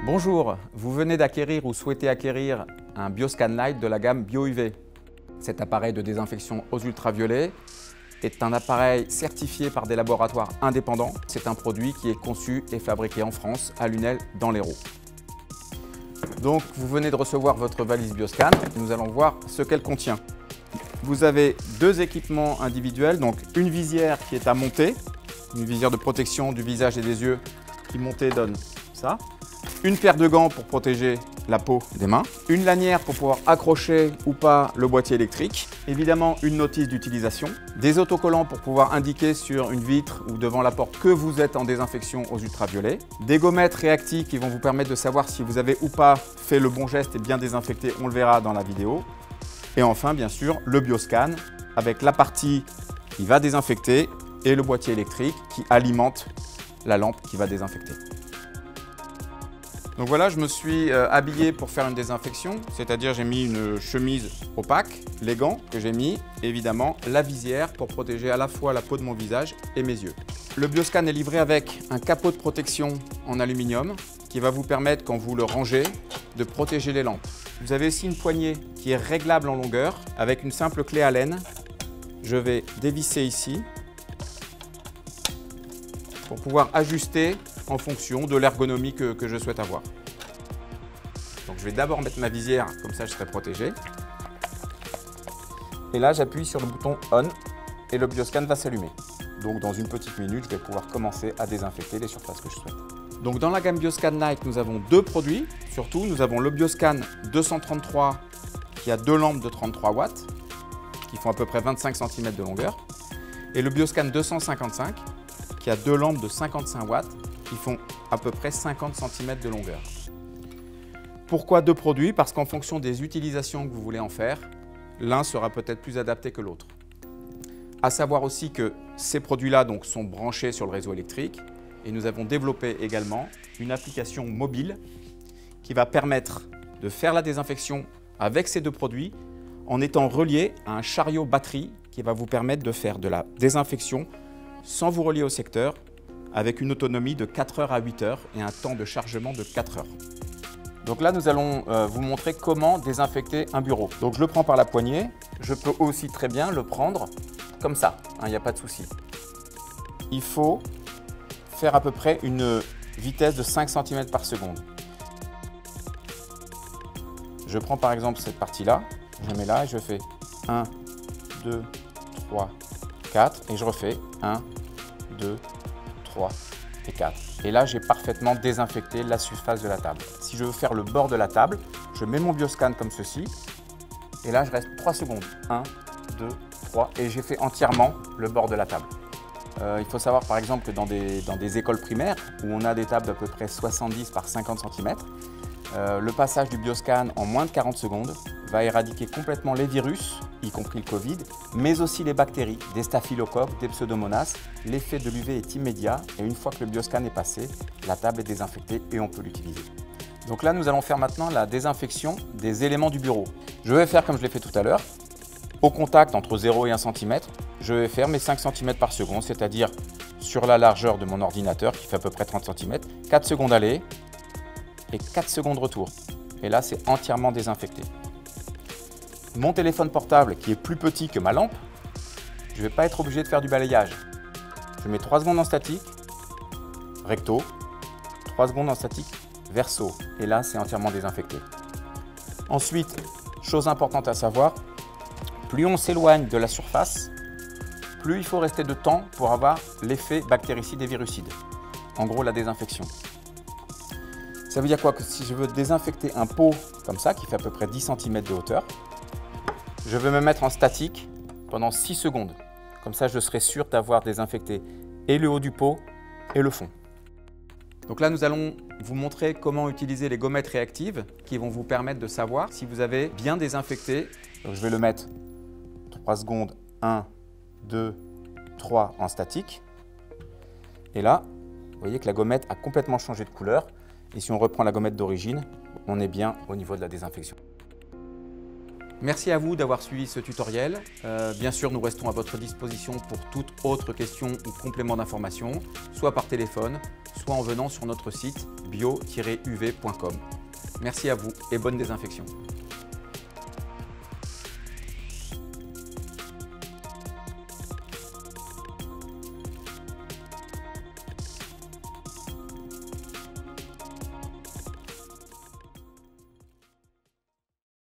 Bonjour, vous venez d'acquérir ou souhaitez acquérir un Bioscan Light de la gamme BioUV. Cet appareil de désinfection aux ultraviolets est un appareil certifié par des laboratoires indépendants. C'est un produit qui est conçu et fabriqué en France, à Lunel, dans l'Hérault. Donc, vous venez de recevoir votre valise Bioscan. Nous allons voir ce qu'elle contient. Vous avez deux équipements individuels, donc une visière qui est à monter, une visière de protection du visage et des yeux qui montée donne ça. Une paire de gants pour protéger la peau des mains, une lanière pour pouvoir accrocher ou pas le boîtier électrique, évidemment une notice d'utilisation, des autocollants pour pouvoir indiquer sur une vitre ou devant la porte que vous êtes en désinfection aux ultraviolets, des gommettes réactives qui vont vous permettre de savoir si vous avez ou pas fait le bon geste et bien désinfecté, on le verra dans la vidéo, et enfin bien sûr le Bioscan avec la partie qui va désinfecter et le boîtier électrique qui alimente la lampe qui va désinfecter. Donc voilà, je me suis habillé pour faire une désinfection, c'est-à-dire j'ai mis une chemise opaque, les gants que j'ai mis, évidemment la visière pour protéger à la fois la peau de mon visage et mes yeux. Le Bioscan est livré avec un capot de protection en aluminium qui va vous permettre, quand vous le rangez, de protéger les lampes. Vous avez aussi une poignée qui est réglable en longueur avec une simple clé Allen. Je vais dévisser ici pour pouvoir ajuster en fonction de l'ergonomie que je souhaite avoir. Donc je vais d'abord mettre ma visière, comme ça je serai protégé. Et là j'appuie sur le bouton On et le Bioscan va s'allumer. Donc dans une petite minute, je vais pouvoir commencer à désinfecter les surfaces que je souhaite. Donc dans la gamme Bioscan Light, nous avons deux produits. Surtout, nous avons le Bioscan 233 qui a deux lampes de 33 watts qui font à peu près 25 cm de longueur. Et le Bioscan 255 qui a deux lampes de 55 watts qui font à peu près 50 cm de longueur. Pourquoi deux produits? Parce qu'en fonction des utilisations que vous voulez en faire, l'un sera peut-être plus adapté que l'autre. À savoir aussi que ces produits-là sont branchés sur le réseau électrique et nous avons développé également une application mobile qui va permettre de faire la désinfection avec ces deux produits en étant relié à un chariot batterie qui va vous permettre de faire de la désinfection sans vous relier au secteur, avec une autonomie de 4 heures à 8 heures et un temps de chargement de 4 heures. Donc là, nous allons vous montrer comment désinfecter un bureau. Donc je le prends par la poignée, je peux aussi très bien le prendre comme ça, il n'y a pas de souci. Il faut faire à peu près une vitesse de 5 cm par seconde. Je prends par exemple cette partie-là, je mets là et je fais 1, 2, 3, 4 et je refais 1, 2, 3 et 4. Et là, j'ai parfaitement désinfecté la surface de la table. Si je veux faire le bord de la table, je mets mon Bioscan comme ceci. Et là, je reste 3 secondes. 1, 2, 3. Et j'ai fait entièrement le bord de la table. Il faut savoir par exemple que dans des écoles primaires, où on a des tables d'à peu près 70 par 50 cm, le passage du Bioscan en moins de 40 secondes va éradiquer complètement les virus, y compris le Covid, mais aussi les bactéries, des staphylocoques, des pseudomonas. L'effet de l'UV est immédiat et une fois que le Bioscan est passé, la table est désinfectée et on peut l'utiliser. Donc là, nous allons faire maintenant la désinfection des éléments du bureau. Je vais faire comme je l'ai fait tout à l'heure, au contact entre 0 et 1 cm, je vais faire mes 5 cm par seconde, c'est-à-dire sur la largeur de mon ordinateur qui fait à peu près 30 cm, 4 secondes aller et 4 secondes retour. Et là, c'est entièrement désinfecté. Mon téléphone portable qui est plus petit que ma lampe, je ne vais pas être obligé de faire du balayage. Je mets 3 secondes en statique, recto, 3 secondes en statique, verso. Et là, c'est entièrement désinfecté. Ensuite, chose importante à savoir, plus on s'éloigne de la surface, plus il faut rester de temps pour avoir l'effet bactéricide et virucide. En gros, la désinfection. Ça veut dire quoi? Que si je veux désinfecter un pot comme ça, qui fait à peu près 10 cm de hauteur, je vais me mettre en statique pendant 6 secondes. Comme ça, je serai sûr d'avoir désinfecté et le haut du pot et le fond. Donc là, nous allons vous montrer comment utiliser les gommettes réactives qui vont vous permettre de savoir si vous avez bien désinfecté. Donc, je vais le mettre 3 secondes, 1, 2, 3 en statique. Et là, vous voyez que la gommette a complètement changé de couleur. – Et si on reprend la gommette d'origine, on est bien au niveau de la désinfection. Merci à vous d'avoir suivi ce tutoriel. Bien sûr, nous restons à votre disposition pour toute autre question ou complément d'information, soit par téléphone, soit en venant sur notre site bio-uv.com. Merci à vous et bonne désinfection.